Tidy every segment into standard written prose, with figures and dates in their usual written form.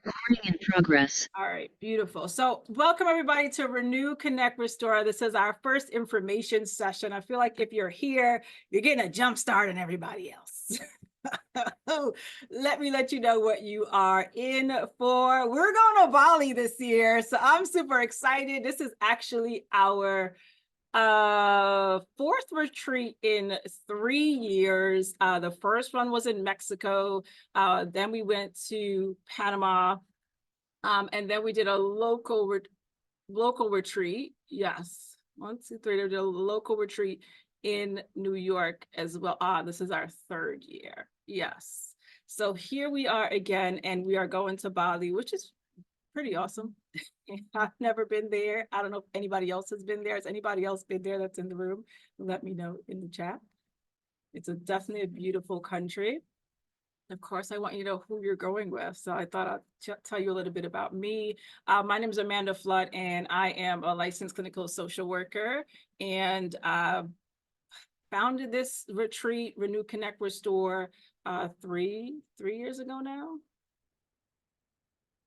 Recording in progress. All right, beautiful. So welcome everybody to Renew, Connect, Restore. This is our first information session. I feel like if you're here, you're getting a jump start on everybody else. Let you know what you are in for. We're going to Bali this year, so I'm super excited. This is actually our fourth retreat in 3 years. The first one was in Mexico. Then we went to Panama. And then we did a local retreat. Yes, 1, 2, 3. We did a local retreat in New York as well. This is our third year. Yes. So here we are again, and we are going to Bali, which is pretty awesome. I've never been there. I don't know if anybody else has been there. Has anybody else been there that's in the room? Let me know in the chat. It's definitely a beautiful country. Of course, I want you to know who you're going with. So I thought I'd tell you a little bit about me. My name is Amanda Flood, and I am a licensed clinical social worker. And founded this retreat, Renew, Connect, Restore, 3 years ago now.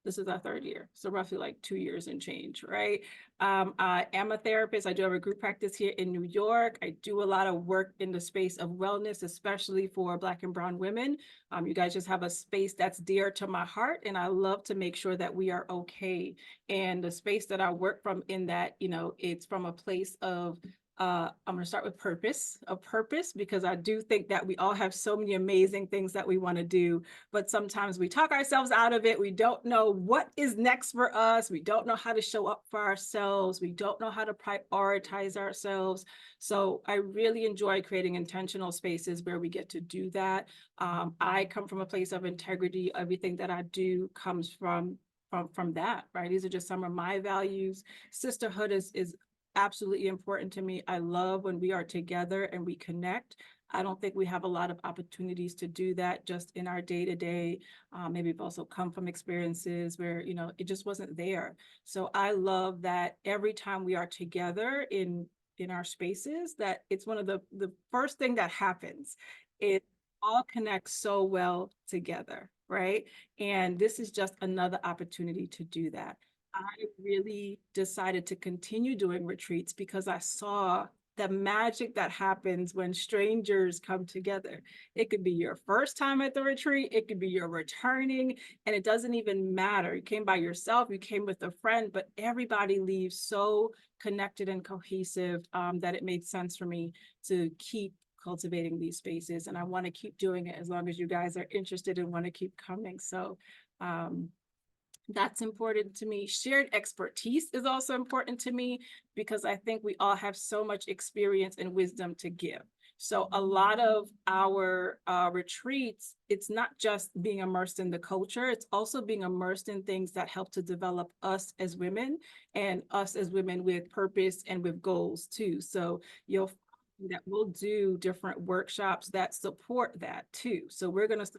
This is our third year, so roughly like 2 years and change, right? I am a therapist. I do have a group practice here in New York. I do a lot of work in the space of wellness, especially for Black and Brown women. You guys just have a space that's dear to my heart, and I love to make sure that we are okay. And the space that I work from in that, it's from a place of I'm going to start with purpose, because I do think that we all have so many amazing things that we want to do, but sometimes we talk ourselves out of it. We don't know what is next for us. We don't know how to show up for ourselves. We don't know how to prioritize ourselves. So I really enjoy creating intentional spaces where we get to do that. I come from a place of integrity. Everything that I do comes from that, right? These are just some of my values. Sisterhood is absolutely important to me. I love when we are together and we connect. I don't think we have a lot of opportunities to do that just in our day-to-day. Maybe we've also come from experiences where, it just wasn't there. So I love that every time we are together in our spaces, that it's one of the first thing that happens. It all connects so well together, right? And this is just another opportunity to do that. I really decided to continue doing retreats because I saw the magic that happens when strangers come together. It could be your first time at the retreat, it could be your returning, and it doesn't even matter. You came by yourself, you came with a friend, but everybody leaves so connected and cohesive that it made sense for me to keep cultivating these spaces. And I want to keep doing it as long as you guys are interested and want to keep coming. So that's important to me. Shared expertise is also important to me because I think we all have so much experience and wisdom to give. So a lot of our retreats, it's not just being immersed in the culture, it's also being immersed in things that help to develop us as women and us as women with purpose and with goals too. So you'll find that we'll do different workshops that support that too. So we're going to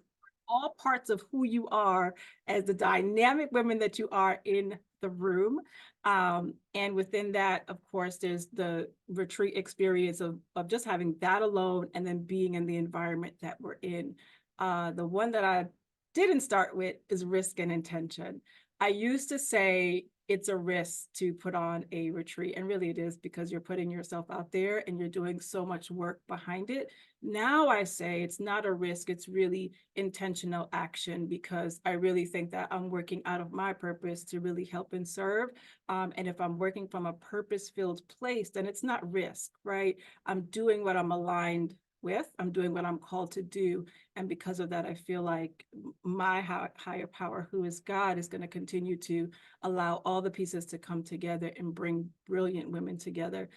all parts of who you are as the dynamic women that you are in the room. And within that, of course, there's the retreat experience of just having that alone and then being in the environment that we're in. The one that I didn't start with is risk and intention. I used to say it's a risk to put on a retreat, and really it is because you're putting yourself out there and you're doing so much work behind it. Now I say it's not a risk, it's really intentional action because I really think that I'm working out of my purpose to really help and serve. And if I'm working from a purpose-filled place, then it's not risk, right? I'm doing what I'm aligned with, I'm doing what I'm called to do. And because of that, I feel like my higher power, who is God, is going to continue to allow all the pieces to come together and bring brilliant women together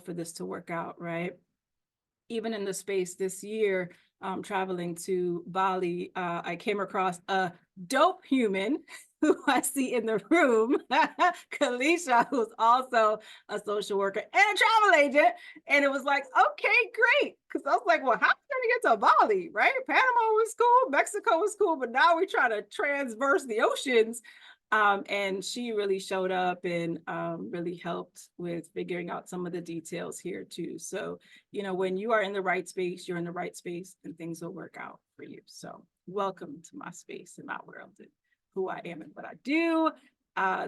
for this to work out, right? Even in the space this year, traveling to Bali, I came across a dope human who I see in the room, Kalisha, who's also a social worker and a travel agent. And it was like, okay, great. Because I was like, well, how are we going to get to Bali, right? Panama was cool, Mexico was cool, but now we're trying to transverse the oceans. And she really showed up and really helped with figuring out some of the details here too. So, when you are in the right space, you're in the right space and things will work out for you. So welcome to my space and my world. who I am and what I do.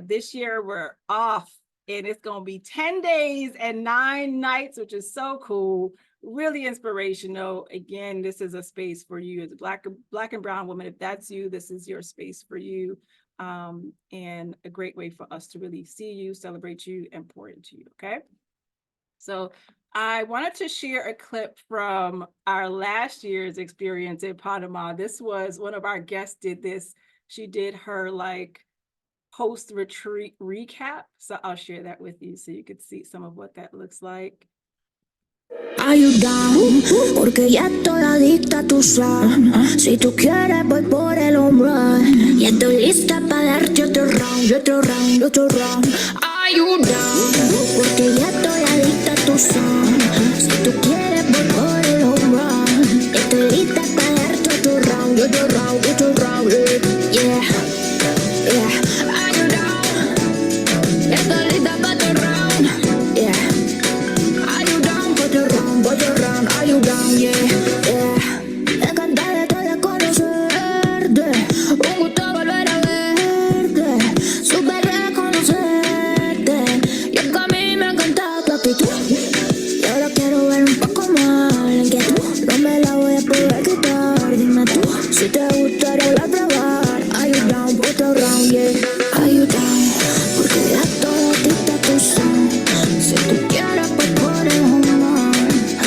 This year we're off and it's going to be 10 days and 9 nights, which is so cool. Really inspirational. Again, this is a space for you as a black and brown woman. If that's you, this is your space for you. And a great way for us to really see you, celebrate you, and pour into you. Okay. So I wanted to share a clip from our last year's experience in Panama. This was one of our guests did this. She did her like post-retreat recap. So I'll share that with you so you could see some of what that looks like. Are you down? Porque ya estoy adicta, tú sabes. Si tú quieres voy por el home run. Y estoy lista para darte otro round, otro round, otro round. Are you down? Porque ya estoy adicta, tú sabes. Si tú quieres voy por el home run. Estoy lista para darte otro round, otro round, otro round. Yeah, yeah. Are you down? Estoy lista para otro round. Yeah. Are you down, yeah, yeah. Encantada de conocerte, un gusto volver a verte, súper reconocerte. Y es que a mí me encanta tu actitud, y ahora quiero ver un poco más la inquietud. No me la voy a poder quitar, dime tú, si te gustaría volver a probar. Are you down, put around, yeah. Are you down, porque ya todo a ti te acusó. Si tú quieres, pues por el humor.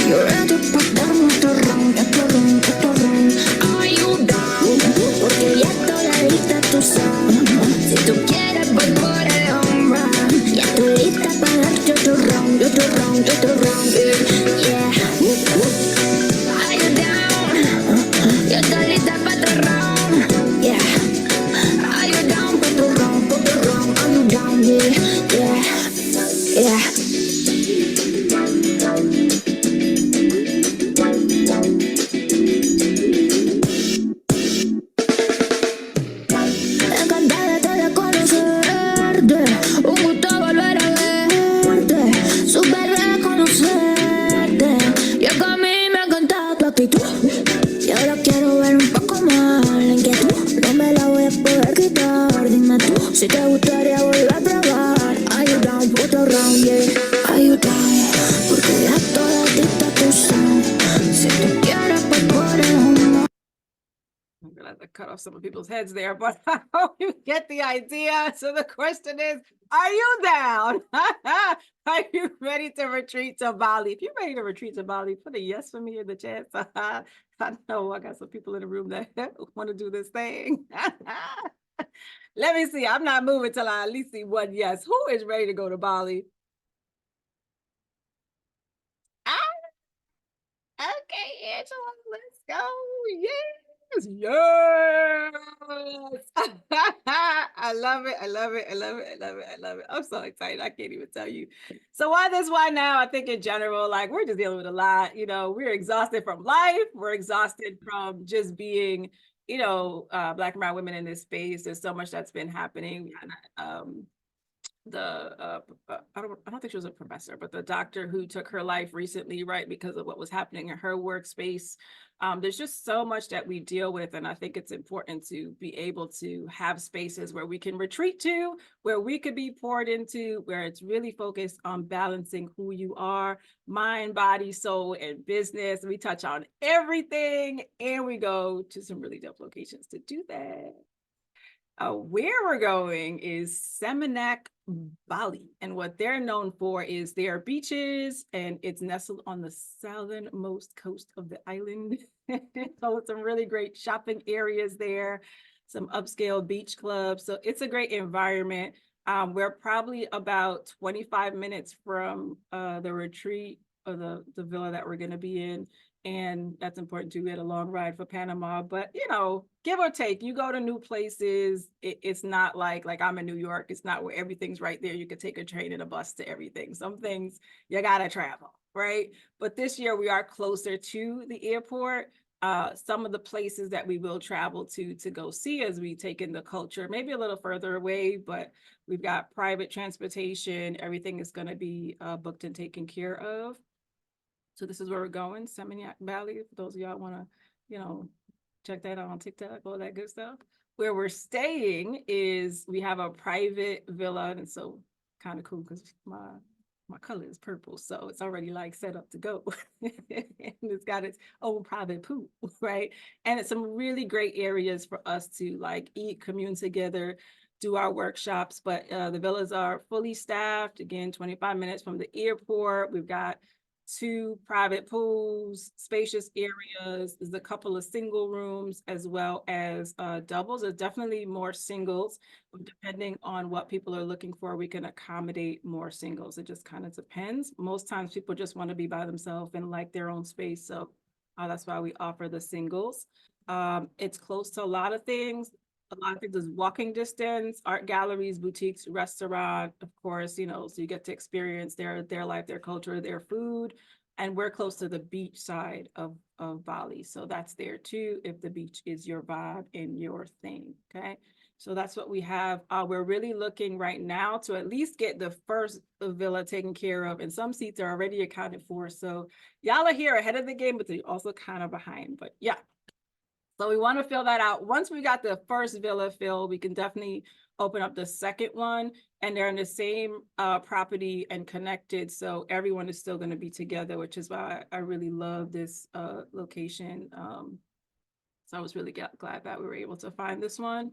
You're ready to put down otro round, otro round, otro round. Are you down? Porque ya estoy adicta, tú sabes. Si tú quieres voy por el home run. Ya estoy lista para darte otro round, otro round, otro round. Yeah. Are you down? Yo estoy lista para otro round. Yeah. Are you down? Put the round, put the round. Are you down? Yeah, yeah, yeah. Y ahora quiero ver un poco más la inquietud. No me la voy a poder quitar, dime tú, si te gustaría volver a probar. Are you down, put around, yeah. Are you down, porque ya toda adicta tú sabes. Si tú quieres pues por el humor. I'm gonna have to cut off some of people's heads there, but I hope you get the idea. So the question is, are you down? Are you ready to retreat to Bali? If you're ready to retreat to Bali, put a yes for me in the chat. I know I got some people in the room that want to do this thing. Let me see. I'm not moving till I at least see one yes. Who is ready to go to Bali? Okay, Angela, let's go. Yes, yes. I love it. I love it. I love it. I love it. I love it. I'm so excited. I can't even tell you. So why now? I think in general, like we're just dealing with a lot. You know, we're exhausted from life. We're exhausted from just being, Black and brown women in this space. There's so much that's been happening. I don't think she was a professor, but the doctor who took her life recently, right, because of what was happening in her workspace. There's just so much that we deal with, and I think it's important to be able to have spaces where we can retreat to, where we could be poured into, where it's really focused on balancing who you are, mind, body, soul, and business. We touch on everything, and we go to some really dope locations to do that. Where we're going is Seminyak, Bali. And what they're known for is their beaches, and it's nestled on the southernmost coast of the island. So some really great shopping areas there, some upscale beach clubs. So it's a great environment. We're probably about 25 minutes from the retreat or the villa that we're going to be in. And that's important too. We had a long ride for Panama, but give or take, you go to new places. It's not like I'm in New York. It's not where everything's right there. You could take a train and a bus to everything. Some things you gotta travel, right? But this year we are closer to the airport. Some of the places that we will travel to go see as we take in the culture, maybe a little further away, but we've got private transportation. Everything is going to be booked and taken care of. So this is where we're going, Seminyak Valley. For those of y'all want to, check that out on TikTok, all that good stuff. where we're staying is we have a private villa, and so kind of cool because my color is purple, so it's already like set up to go. And it's got its own private pool, right? And it's some really great areas for us to like eat, commune together, do our workshops. But the villas are fully staffed. Again, 25 minutes from the airport. We've got 2 private pools, spacious areas. There's a couple of single rooms as well as doubles. There's definitely more singles. Depending on what people are looking for, we can accommodate more singles. It just kind of depends. Most times people just want to be by themselves and like their own space. So that's why we offer the singles. It's close to a lot of things. A lot of things is walking distance, art galleries, boutiques, restaurant, of course, you know, so you get to experience their life, their culture, their food. And we're close to the beach side of Bali. So that's there too, if the beach is your vibe and your thing, okay? So that's what we have. We're really looking right now to at least get the first villa taken care of, and some seats are already accounted for. So y'all are here ahead of the game, but they're also kind of behind, but yeah. So we want to fill that out. Once we got the first villa filled, we can definitely open up the second one, and they're in the same property and connected. So everyone is still going to be together, which is why I really love this location. So I was really glad that we were able to find this one.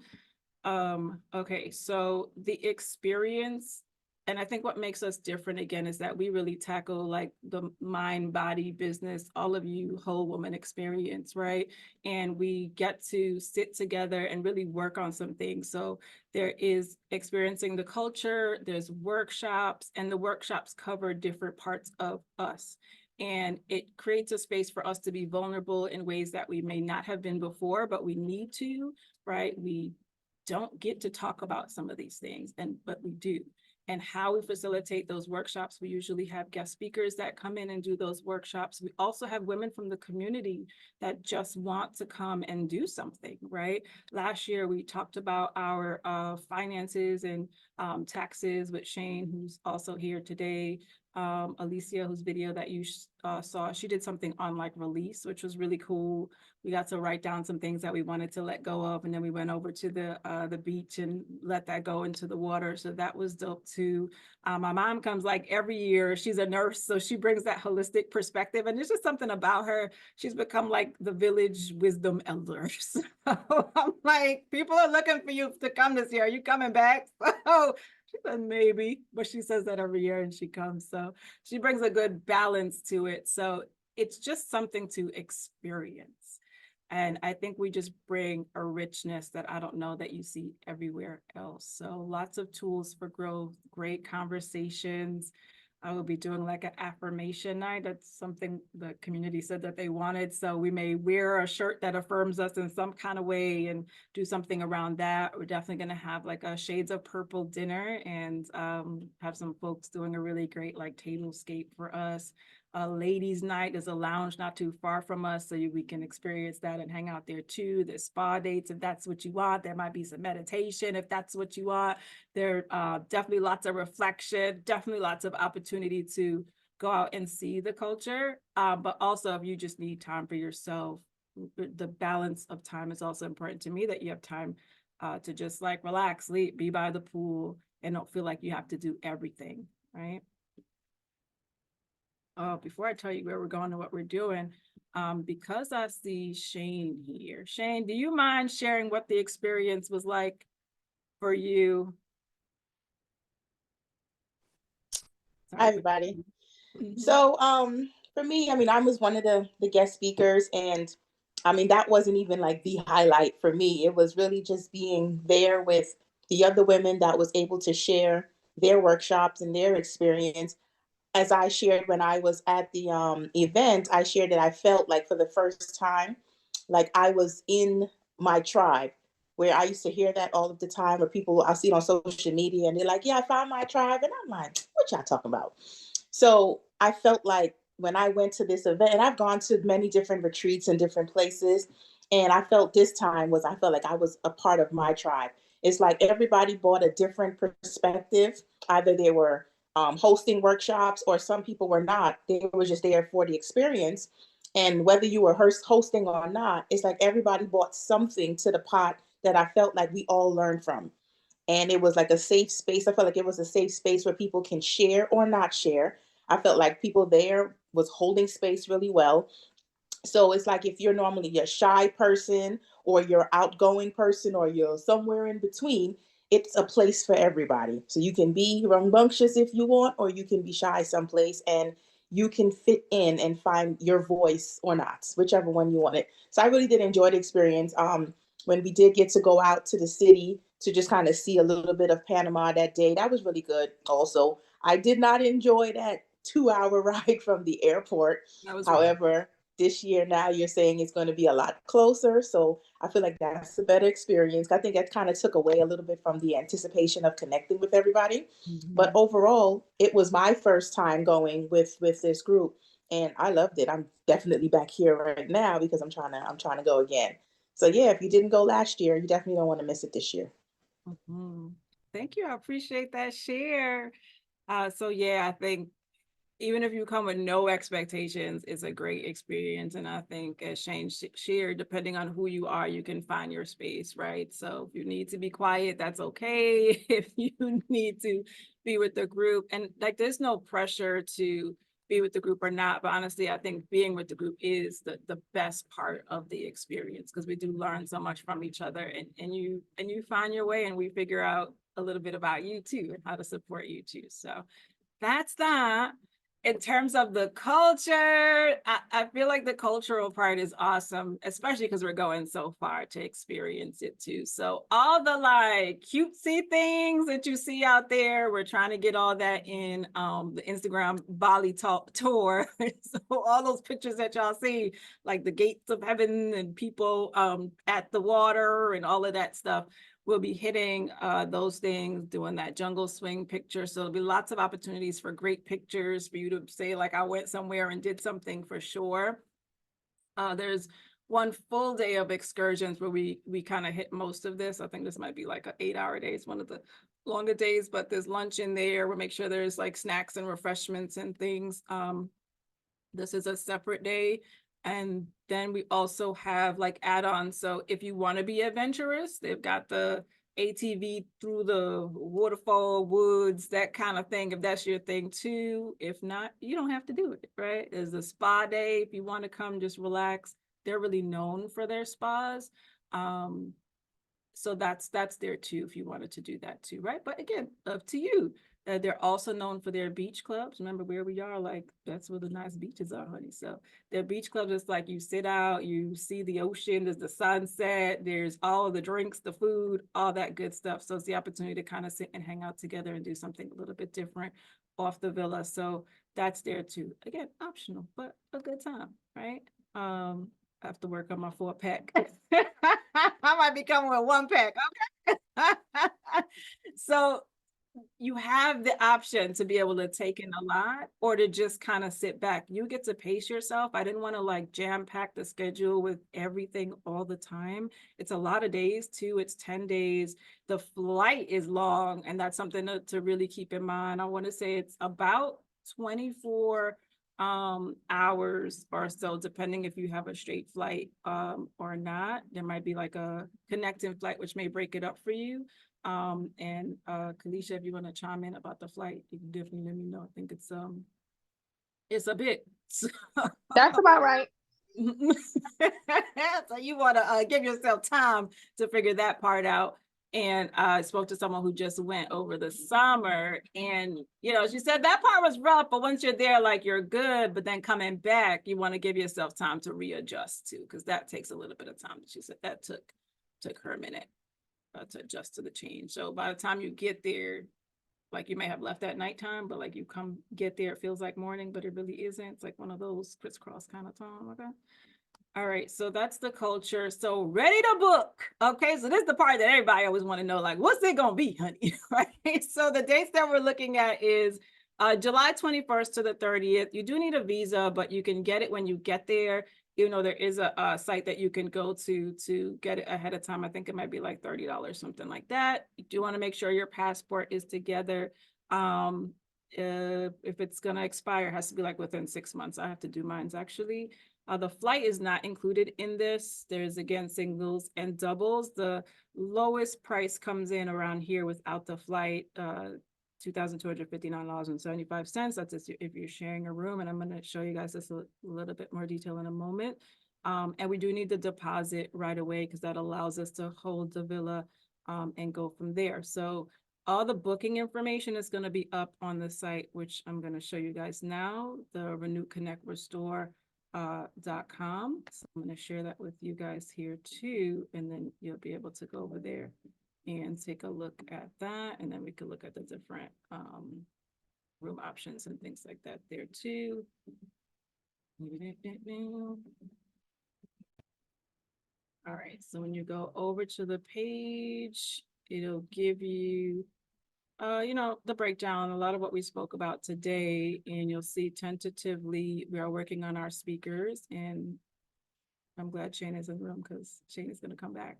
Okay, so the experience, and I think what makes us different again is that we really tackle like the mind, body, business, all of you whole woman experience, right? And we get to sit together and really work on some things. So there is experiencing the culture, there's workshops, and the workshops cover different parts of us. And it creates a space for us to be vulnerable in ways that we may not have been before, but we need to, right? We don't get to talk about some of these things, but we do. And how we facilitate those workshops, we usually have guest speakers that come in and do those workshops. We also have women from the community that just want to come and do something, right? Last year, we talked about our finances and taxes with Shane, who's also here today. Alicia, whose video that you saw, she did something on like release, which was really cool. We got to write down some things that we wanted to let go of, and then we went over to the beach and let that go into the water. So that was dope too. My mom comes like every year. She's a nurse, so she brings that holistic perspective, and there's just something about her. She's become like the village wisdom elder. So I'm like, people are looking for you to come this year. Are you coming back? So she said maybe, but she says that every year and she comes. So she brings a good balance to it. So it's just something to experience. And I think we just bring a richness that I don't know that you see everywhere else. So lots of tools for growth, great conversations. I will be doing like an affirmation night. That's something the community said that they wanted. So we may wear a shirt that affirms us in some kind of way and do something around that. We're definitely going to have like a shades of purple dinner and have some folks doing a really great like tablescape for us. Ladies' night is a lounge not too far from us, so we can experience that and hang out there too. There's spa dates if that's what you want. There might be some meditation if that's what you want. There definitely lots of reflection, definitely lots of opportunity to go out and see the culture. But also if you just need time for yourself, the balance of time is also important to me, that you have time to just like relax, sleep, be by the pool, and don't feel like you have to do everything, right? Before I tell you where we're going and what we're doing, because I see Shane here. Shane, do you mind sharing what the experience was like for you? Hi, everybody. So for me, I mean, I was one of the guest speakers, and I mean, that wasn't even like the highlight for me. It was really just being there with the other women that was able to share their workshops and their experience. As I shared when I was at the event, I shared that I felt like for the first time, like I was in my tribe, where I used to hear that all of the time, where people, I see it on social media and they're like, yeah, I found my tribe. And I'm like, what y'all talking about? So I felt like when I went to this event, and I've gone to many different retreats in different places, and I felt this time was, I felt like I was a part of my tribe. It's like everybody brought a different perspective. Either they were hosting workshops, or some people were not. They were just there for the experience. And whether you were hosting or not, it's like everybody brought something to the pot that I felt like we all learned from. And it was like a safe space. I felt like it was a safe space where people can share or not share. I felt like people there was holding space really well. So it's like if you're normally a shy person or you're outgoing person or you're somewhere in between, it's a place for everybody. So you can be rambunctious if you want, or you can be shy someplace and you can fit in and find your voice or not, whichever one you want it. So I really did enjoy the experience. When we did get to go out to the city to just kind of see a little bit of Panama that day, that was really good. Also, I did not enjoy that 2 hour ride from the airport. That was right. However, this year now you're saying it's going to be a lot closer. So I feel like that's a better experience. I think that kind of took away a little bit from the anticipation of connecting with everybody. But overall, it was my first time going with this group, and I loved it. I'm definitely back here right now because I'm trying to go again. So yeah, if you didn't go last year, you definitely don't want to miss it this year. Thank you. I appreciate that share. So yeah, I think even if you come with no expectations, it's a great experience. And I think as Shane shared, depending on who you are, you can find your space, right? So if you need to be quiet, that's okay. If you need to be with the group, and like there's no pressure to be with the group or not, but honestly, I think being with the group is the best part of the experience because we do learn so much from each other, and you find your way, and we figure out a little bit about you too and how to support you too. So that's that. In terms of the culture, I feel like the cultural part is awesome, especially because we're going so far to experience it too. So all the like cutesy things that you see out there, we're trying to get all that in the Instagram Bali tour. So all those pictures that y'all see, like the gates of heaven and people at the water and all of that stuff, we'll be hitting those things, doing that jungle swing picture. So there'll be lots of opportunities for great pictures for you to say, like, I went somewhere and did something for sure. There's one full day of excursions where we kind of hit most of this. I think this might be like an 8-hour day. It's one of the longer days, but there's lunch in there. We'll make sure there's like snacks and refreshments and things. This is a separate day. And then we also have like add-ons. So if you want to be adventurous, they've got the ATV through the waterfall, woods, that kind of thing, if that's your thing too. If not, you don't have to do it, right? There's a spa day if you want to come just relax. They're really known for their spas. So that's there too if you wanted to do that too, right? But again, up to you. They're also known for their beach clubs. Remember where we are, like that's where the nice beaches are, honey. So their beach clubs is like you sit out, you see the ocean, there's the sunset, there's all of the drinks, the food, all that good stuff. So it's the opportunity to kind of sit and hang out together and do something a little bit different off the villa. So that's there too. Again, optional, but a good time, right? I have to work on my 4-pack. I might be coming with 1-pack. Okay. So you have the option to be able to take in a lot or to just kind of sit back. You get to pace yourself. I didn't want to like jam pack the schedule with everything all the time. It's a lot of days too. It's 10 days. The flight is long, and that's something to really keep in mind. I want to say it's about 24 hours or so, depending if you have a straight flight or not. There might be like a connecting flight, which may break it up for you. And Kalisha, if you want to chime in about the flight, you can definitely let me know. I think it's a bit. That's about right. So you want to give yourself time to figure that part out. And I spoke to someone who just went over the summer, and she said that part was rough, but once you're there, like you're good. But then coming back, you want to give yourself time to readjust too, because that takes a little bit of time. She said that took her a minute to adjust to the change. So by the time you get there, like you may have left at nighttime, but like you get there, it feels like morning, but it really isn't. It's like one of those crisscross kind of time. Okay. All right, so that's the culture. So ready to book. Okay, so this is the part that everybody always want to know, like, what's it gonna be, honey? Right. So the dates that we're looking at is July 21st to the 30th. You do need a visa, but you can get it when you get there. There is a site that you can go to get it ahead of time. I think it might be like $30, something like that. You do want to make sure your passport is together. If it's gonna expire, it has to be like within 6 months. I have to do mine actually. The flight is not included in this. There's again singles and doubles. The lowest price comes in around here without the flight, $2,259.75. That's if you're sharing a room, and I'm going to show you guys this a little bit more detail in a moment. And we do need the deposit right away because that allows us to hold the villa and go from there. So all the booking information is going to be up on the site, which I'm going to show you guys now, the Renew Connect Restore .com. So I'm going to share that with you guys here too, and then you'll be able to go over there and take a look at that, and then we can look at the different room options and things like that there too. All right, so when you go over to the page, it'll give you the breakdown, a lot of what we spoke about today, and you'll see tentatively we are working on our speakers, and I'm glad Shane is in the room because Shane is going to come back.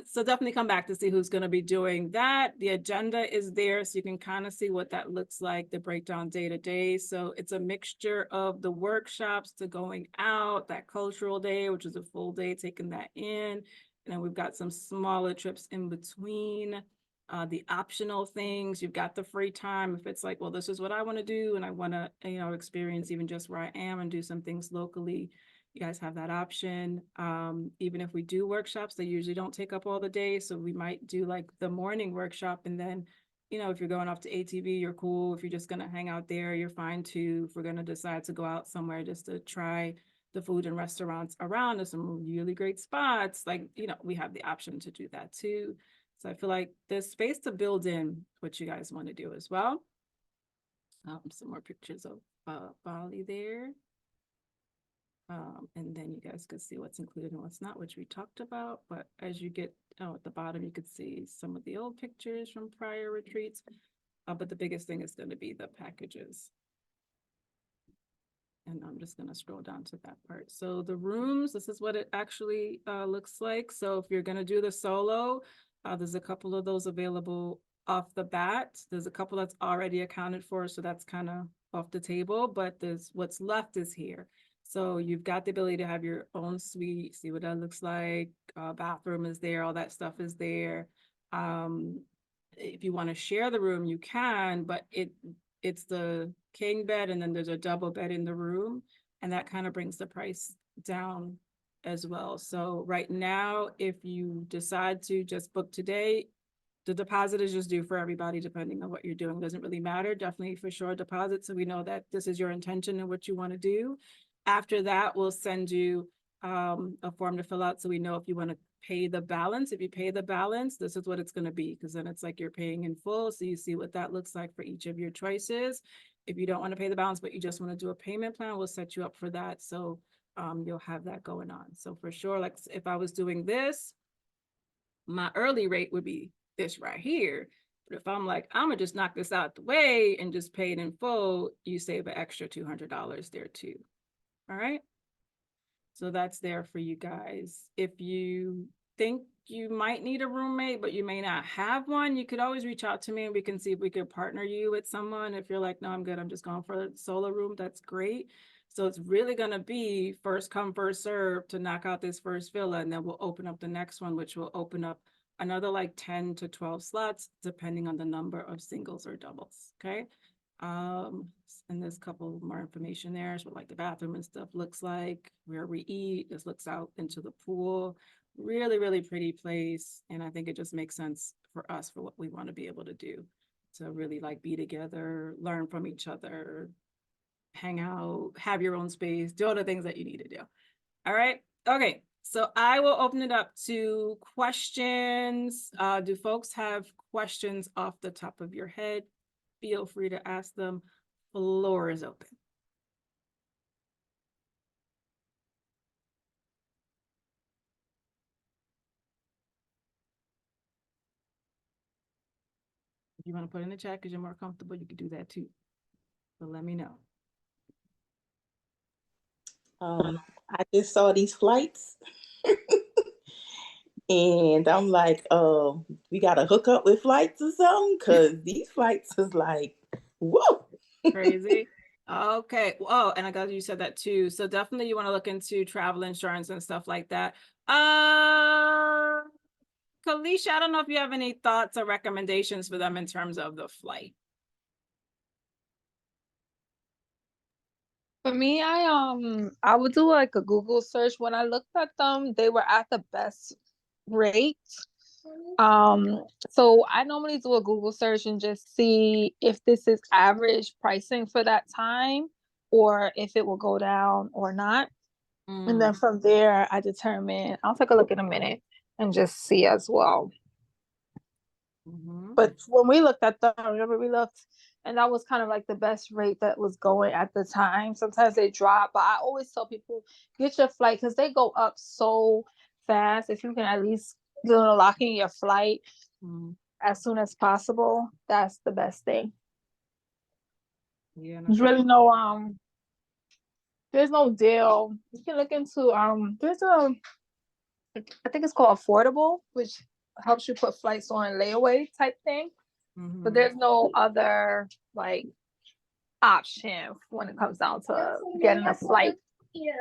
So definitely come back to see who's going to be doing that. The agenda is there, so you can kind of see what that looks like, the breakdown day to day. So it's a mixture of the workshops to going out, that cultural day, which is a full day, taking that in. And then we've got some smaller trips in between, the optional things. You've got the free time. If it's like, well, this is what I want to do, and I want to, experience even just where I am and do some things locally, you guys have that option. Even if we do workshops, they usually don't take up all the day. So we might do like the morning workshop, and then, if you're going off to ATV, you're cool. If you're just going to hang out there, you're fine too. If we're going to decide to go out somewhere just to try the food and restaurants around, there's some really great spots. Like, we have the option to do that too. So I feel like there's space to build in what you guys want to do as well. Some more pictures of Bali there. And then you guys could see what's included and what's not, which we talked about. But as you get at the bottom, you could see some of the old pictures from prior retreats. But the biggest thing is going to be the packages. And I'm just going to scroll down to that part. So the rooms, this is what it actually looks like. So if you're going to do the solo, there's a couple of those available off the bat. There's a couple that's already accounted for, so that's kind of off the table, but there's what's left is here. So you've got the ability to have your own suite, see what that looks like. Bathroom is there, all that stuff is there. If you want to share the room, you can, but it's the king bed, and then there's a double bed in the room, and that kind of brings the price down as well. So right now, if you decide to just book today, the deposit is just due for everybody, depending on what you're doing. It doesn't really matter. Definitely for sure deposit, so we know that this is your intention and what you want to do. After that, we'll send you a form to fill out, so we know if you want to pay the balance. If you pay the balance, this is what it's going to be, because then it's like you're paying in full. So you see what that looks like for each of your choices. If you don't want to pay the balance, but you just want to do a payment plan, we'll set you up for that. So you'll have that going on. So for sure, like if I was doing this, my early rate would be this right here. But if I'm like, I'm gonna just knock this out the way and just pay it in full, you save an extra $200 there too. All right. So that's there for you guys. If you think you might need a roommate, but you may not have one, you could always reach out to me and we can see if we could partner you with someone. If you're like, no, I'm good, I'm just going for a solo room, that's great. So it's really going to be first come, first serve to knock out this first villa, and then we'll open up the next one, which will open up another like 10 to 12 slots, depending on the number of singles or doubles. Okay. And there's a couple more information there. So like the bathroom and stuff looks like, where we eat. This looks out into the pool. Really, really pretty place. And I think it just makes sense for us for what we want to be able to do. To really like be together, learn from each other, hang out, have your own space, do all the things that you need to do. All right. Okay. So I will open it up to questions. Do folks have questions off the top of your head? Feel free to ask them. Floor is open. If you want to put in the chat because you're more comfortable, you can do that too. But let me know. I just saw these flights and I'm like, we got to hook up with flights or something, because these flights is like, whoa. Crazy. Okay. Oh, and I got you said that too. So definitely you want to look into travel insurance and stuff like that. Kalisha, I don't know if you have any thoughts or recommendations for them in terms of the flight. For me, I would do like a Google search. When I looked at them, they were at the best rate. So I normally do a Google search and just see if this is average pricing for that time or if it will go down or not. And then from there, I determine, I'll take a look in a minute and just see as well. But when we looked at them, remember we looked, and that was kind of like the best rate that was going at the time. Sometimes they drop, but I always tell people get your flight because they go up so fast. If you can at least lock in your flight as soon as possible, that's the best thing. Yeah, there's really there's no deal. You can look into there's I think it's called Affordable, which helps you put flights on layaway type thing. But there's no other like option when it comes down to getting a flight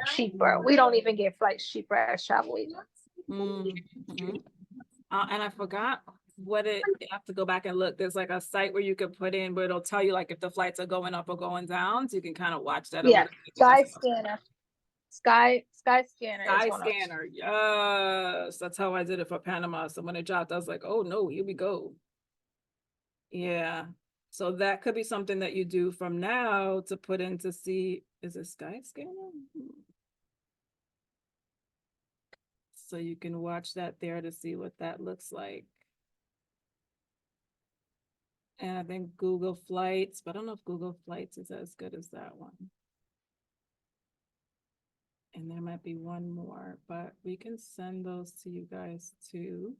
cheaper. We don't even get flights cheaper as travel agents. And I forgot you have to go back and look. There's like a site where you could put in where it'll tell you like if the flights are going up or going down. So you can kind of watch that. Yeah, Sky Scanner. Sky Scanner. Sky Scanner. Yes. That's how I did it for Panama. So when it dropped, I was like, oh no, here we go. Yeah. So that could be something that you do from now to put in to see, is it Sky Scanner? So you can watch that there to see what that looks like. And I think Google Flights, but I don't know if Google Flights is as good as that one. And there might be one more, but we can send those to you guys too.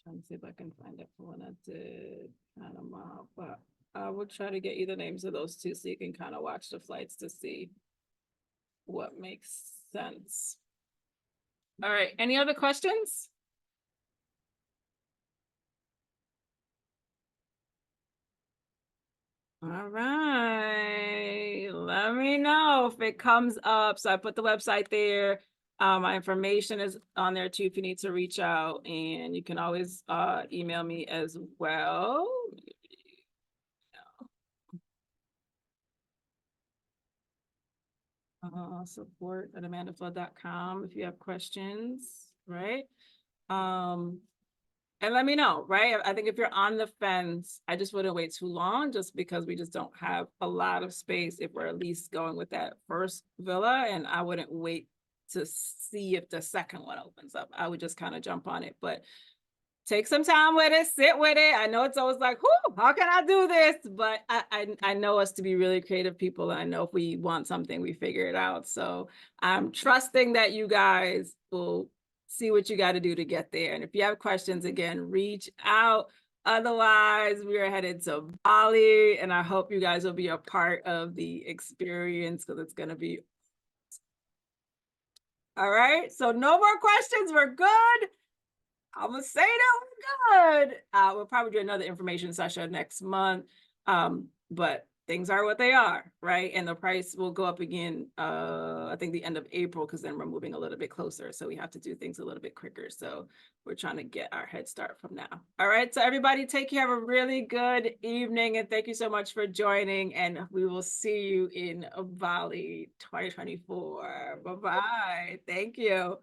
Trying to see if I can find it for when I did Panama, but I will try to get you the names of those two so you can kind of watch the flights to see what makes sense. All right, any other questions? All right, let me know if it comes up. So I put the website there. My information is on there too if you need to reach out, and you can always email me as well. Support at amandaflood.com if you have questions, right? And let me know, right? I think if you're on the fence, I just wouldn't wait too long just because we just don't have a lot of space if we're at least going with that first villa, and I wouldn't wait to see if the second one opens up. I would just kind of jump on it, but take some time with it, sit with it. I know it's always like, whoo, how can I do this? But I know us to be really creative people. And I know if we want something, we figure it out. So I'm trusting that you guys will see what you got to do to get there. And if you have questions, again, reach out. Otherwise, we are headed to Bali, and I hope you guys will be a part of the experience because it's going to be. All right. So no more questions. We're good. I'm gonna say that we're good. We'll probably do another information session next month. But things are what they are, right? And the price will go up again, I think the end of April, because then we're moving a little bit closer. So we have to do things a little bit quicker. So we're trying to get our head start from now. All right. So everybody take care. Have a really good evening. And thank you so much for joining. And we will see you in Bali 2024. Bye-bye. Thank you.